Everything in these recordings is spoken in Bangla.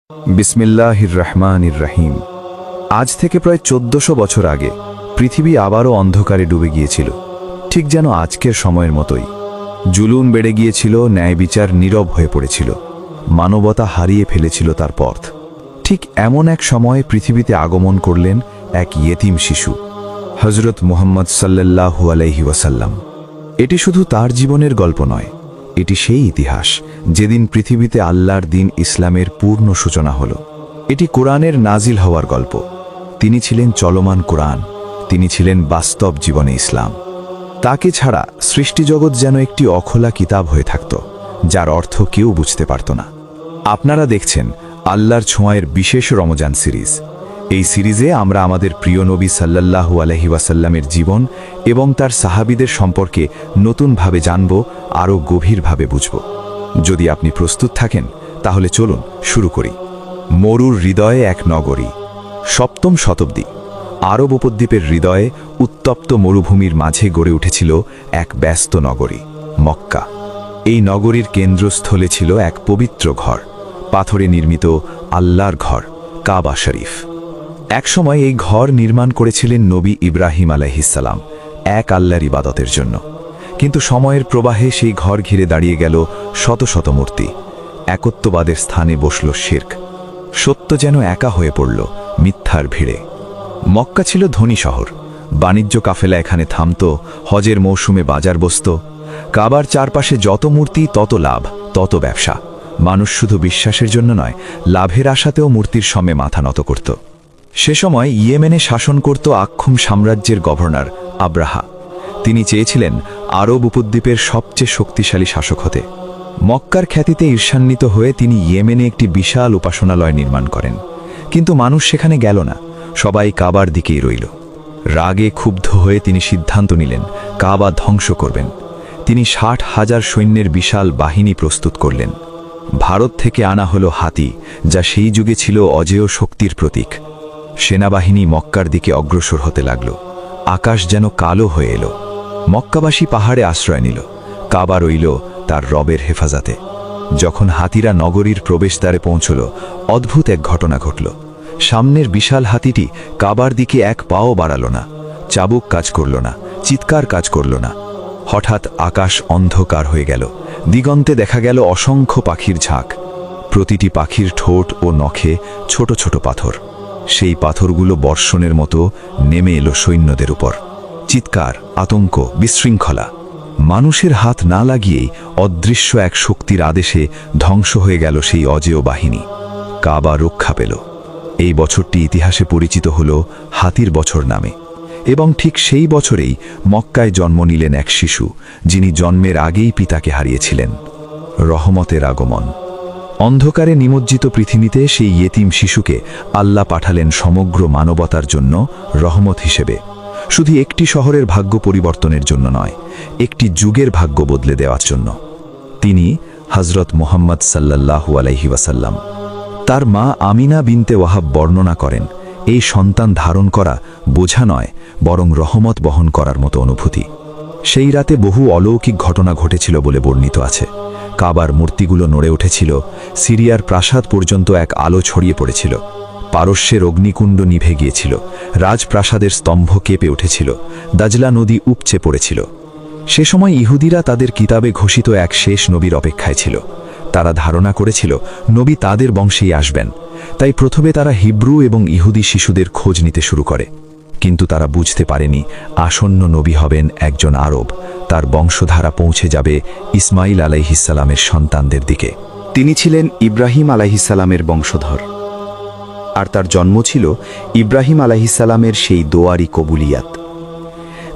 বিসমিল্লাহির রহমানির রহিম। আজ থেকে প্রায় 1400 বছর আগে পৃথিবী আবারও অন্ধকারে ডুবে গিয়েছিল, ঠিক যেন আজকের সময়ের মতোই। জুলুম বেড়ে গিয়েছিল, ন্যায় বিচার নীরব হয়ে পড়েছিল, মানবতা হারিয়ে ফেলেছিল তার পথ। ঠিক এমন এক সময়ে পৃথিবীতে আগমন করলেন এক ইয়েতিম শিশু, হযরত মুহাম্মদ সাল্লাল্লাহু আলাইহি ওয়াসাল্লাম। এটি শুধু তার জীবনের গল্প নয়, এটি সেই ইতিহাস যেদিন পৃথিবীতে আল্লাহর দিন ইসলামের পূর্ণ সূচনা হল। এটি কোরআনের নাজিল হওয়ার গল্প। তিনি ছিলেন চলমান কোরআন, তিনি ছিলেন বাস্তব জীবনে ইসলাম। তাকে ছাড়া সৃষ্টিজগৎ যেন একটি অখোলা কিতাব হয়ে থাকত, যার অর্থ কেউ বুঝতে পারত না। আপনারা দেখছেন আল্লাহর ছোঁয়ায়ের বিশেষ রমজান সিরিজ। এই সিরিজে আমরা আমাদের প্রিয় নবী সাল্লাল্লাহু আলাইহি ওয়াসাল্লামের জীবন এবং তার সাহাবীদের সম্পর্কে নতুনভাবে জানব, আরও গভীরভাবে বুঝব। যদি আপনি প্রস্তুত থাকেন তাহলে চলুন শুরু করি। মরুর হৃদয়ে এক নগরী। 7ম শতাব্দী আরব উপদ্বীপের হৃদয়ে উত্তপ্ত মরুভূমির মাঝে গড়ে উঠেছিল এক ব্যস্ত নগরী, মক্কা। এই নগরীর কেন্দ্রস্থলে ছিল এক পবিত্র ঘর, পাথরে নির্মিত আল্লাহর ঘর, কাবা শরীফ। একসময় এই ঘর নির্মাণ করেছিলেন নবী ইব্রাহিম আলাইহিসসালাম, এক আল্লাহর ইবাদতের জন্য। কিন্তু সময়ের প্রবাহে সেই ঘর ঘিরে দাঁড়িয়ে গেল শত শত মূর্তি। একত্ববাদের স্থানে বসল শিরক। সত্য যেন একা হয়ে পড়ল মিথ্যার ভিড়ে। মক্কা ছিল ধনী শহর, বাণিজ্য কাফেলা এখানে থামত, হজের মৌসুমে বাজার বসত। কাবার চারপাশে যত মূর্তি তত লাভ, তত ব্যবসা। মানুষ শুধু বিশ্বাসের জন্য নয়, লাভের আশাতেও মূর্তির সামনে মাথা নত করত। সে সময় ইয়েমেনে শাসন করত আক্ষুম সাম্রাজ্যের গভর্নর আব্রাহা। তিনি চেয়েছিলেন আরব উপদ্বীপের সবচেয়ে শক্তিশালী শাসক হতে। মক্কার খ্যাতিতে ঈর্ষান্বিত হয়ে তিনি ইয়েমেনে একটি বিশাল উপাসনালয় নির্মাণ করেন। কিন্তু মানুষ সেখানে গেল না, সবাই কাবার দিকেই রইল। রাগে ক্ষুব্ধ হয়ে তিনি সিদ্ধান্ত নিলেন কাবা ধ্বংস করবেন। তিনি 60,000 সৈন্যের বিশাল বাহিনী প্রস্তুত করলেন। ভারত থেকে আনা হলো হাতি, যা সেই যুগে ছিল অজেয় শক্তির প্রতীক। সেনাবাহিনী মক্কার দিকে অগ্রসর হতে লাগল। আকাশ যেন কালো হয়ে এলো। মক্কাবাসী পাহাড়ে আশ্রয় নিল, কাবা রইল তার রবের হেফাজতে। যখন হাতিরা নগরীর প্রবেশদ্বারে পৌঁছল, অদ্ভুত এক ঘটনা ঘটল। সামনের বিশাল হাতিটি কাবার দিকে এক পাও বাড়াল না, চাবুক কাজ করল না, চিৎকার কাজ করল না। হঠাৎ আকাশ অন্ধকার হয়ে গেল। দিগন্তে দেখা গেল অসংখ্য পাখির ঝাঁক। প্রতিটি পাখির ঠোঁট ও নখে ছোট ছোট পাথর। সেই পাথরগুলো বর্ষণের মতো নেমে এলো সৈন্যদের উপর। চিৎকার, আতঙ্ক, বিশৃঙ্খলা। মানুষের হাত না লাগিয়েই অদৃশ্য এক শক্তির আদেশে ধ্বংস হয়ে গেল সেই অজেয় বাহিনী। কাবা রক্ষা পেল। এই বছরটি ইতিহাসে পরিচিত হল হাতির বছর নামে। এবং ঠিক সেই বছরেই মক্কায় জন্ম নিলেন এক শিশু, যিনি জন্মের আগেই পিতাকে হারিয়েছিলেন। রহমতের আগমন। অন্ধকারে নিমজ্জিত পৃথিবীতে সেই ইয়েতিম শিশুকে আল্লাহ পাঠালেন সমগ্র মানবতার জন্য রহমত হিসেবে। শুধু একটি শহরের ভাগ্য পরিবর্তনের জন্য নয়, একটি যুগের ভাগ্য বদলে দেওয়ার জন্য। তিনি হযরত মুহাম্মদ সাল্লাল্লাহু আলাইহি ওয়াসাল্লাম। তার মা আমিনা বিনতে ওয়াহাব বর্ণনা করেন, এই সন্তান ধারণ করা বোঝা নয়, বরং রহমত বহন করার মতো অনুভূতি। সেই রাতে বহু অলৌকিক ঘটনা ঘটেছিল বলে বর্ণিত আছে। কাবার মূর্তিগুলো নড়ে উঠেছিল, সিরিয়ার প্রাসাদ পর্যন্ত এক আলো ছড়িয়ে পড়েছিল। পারস্যের অগ্নিকুণ্ড নিভে গিয়েছিল, রাজপ্রাসাদের স্তম্ভ কেঁপে উঠেছিল, দাজলা নদী উপচে পড়েছিল। সে সময় ইহুদিরা তাদের কিতাবে ঘোষিত এক শেষ নবীর অপেক্ষায় ছিল। তারা ধারণা করেছিল নবী তাদের বংশেই আসবেন। তাই প্রথমে তারা হিব্রু এবং ইহুদি শিশুদের খোঁজ নিতে শুরু করে। কিন্তু তারা বুঝতে পারেনি আসন্ন নবী হবেন একজন আরব। তার বংশধারা পৌঁছে যাবে ইসমাইল আলাইহিসসালামের সন্তানদের দিকে। তিনি ছিলেন ইব্রাহিম আলাইহিসসালামের বংশধর, আর তার জন্ম ছিল ইব্রাহিম আলাইহিসসালামের সেই দোয়ারি কবুলিয়াত,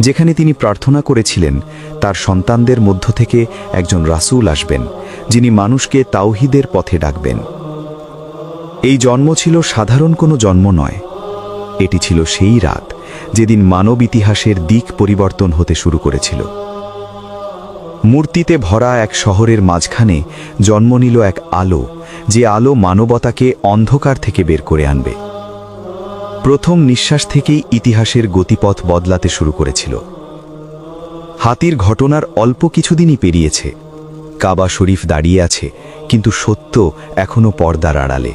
যেখানে তিনি প্রার্থনা করেছিলেন তার সন্তানদের মধ্য থেকে একজন রাসূল আসবেন, যিনি মানুষকে তাওহীদের পথে ডাকবেন। এই জন্ম ছিল সাধারণ কোনো জন্ম নয়। এটি ছিল সেই রাত যেদিন মানব ইতিহাসের দিক পরিবর্তন হতে শুরু করেছিল। মূর্তিতে ভরা এক শহরের মাঝখানে জন্ম নিল এক আলো, যে আলো মানবতাকে অন্ধকার থেকে বের করে আনবে। প্রথম নিঃশ্বাস থেকেই ইতিহাসের গতিপথ বদলাতে শুরু করেছিল। হাতির ঘটনার অল্প কিছুদিনই পেরিয়েছে। কাবা শরীফ দাঁড়িয়ে আছে, কিন্তু সত্য এখনো পর্দার আড়ালে।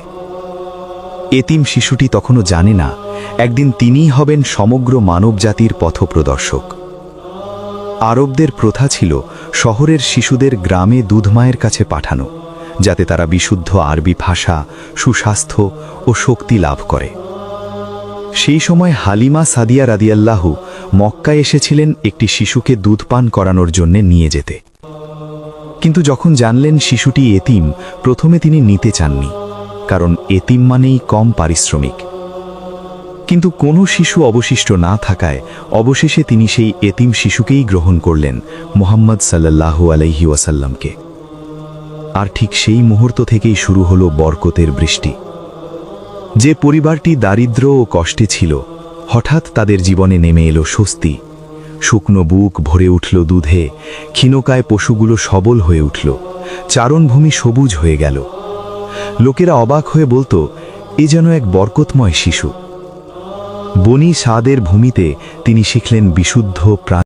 এতিম শিশুটি তখনও জানে না একদিন তিনিই হবেন সমগ্র মানবজাতির পথপ্রদর্শক। আরবদের প্রথা ছিল শহরের শিশুদের গ্রামে দুধমায়ের কাছে পাঠানো, যাতে তারা বিশুদ্ধ আরবি ভাষা, সুস্বাস্থ্য ও শক্তি লাভ করে। সেই সময় হালিমা সাদিয়া রাদিয়াল্লাহু মক্কায় এসেছিলেন একটি শিশুকে দুধ পান করানোর জন্য নিয়ে যেতে। কিন্তু যখন জানলেন শিশুটি এতিম, প্রথমে তিনি নিতে চাননি, কারণ এতিম মানেই কম পারিশ্রমিক। কিন্তু কোনো শিশু অবশিষ্ট না থাকায় অবশেষে তিনি সেই এতিম শিশুকেই গ্রহণ করলেন, মুহাম্মদ সাল্লাল্লাহু আলাইহি ওয়াসাল্লামকে। আর ঠিক সেই মুহূর্ত থেকেই শুরু হলো বরকতের বৃষ্টি। যে পরিবারটি দারিদ্র্য ও কষ্টে ছিল, হঠাৎ তাদের জীবনে নেমে এলো স্বস্তি। শুকনো বুক ভরে উঠল দুধে, ক্ষীণকায় পশুগুলো সবল হয়ে উঠল, চারণভূমি সবুজ হয়ে গেল। লোকেরা অবাক হয়ে বলতো, এ যেন এক বরকতময় শিশু। বনি সাদের ভূমিতে তিনি শিখলেন বিশুদ্ধ প্রাণ।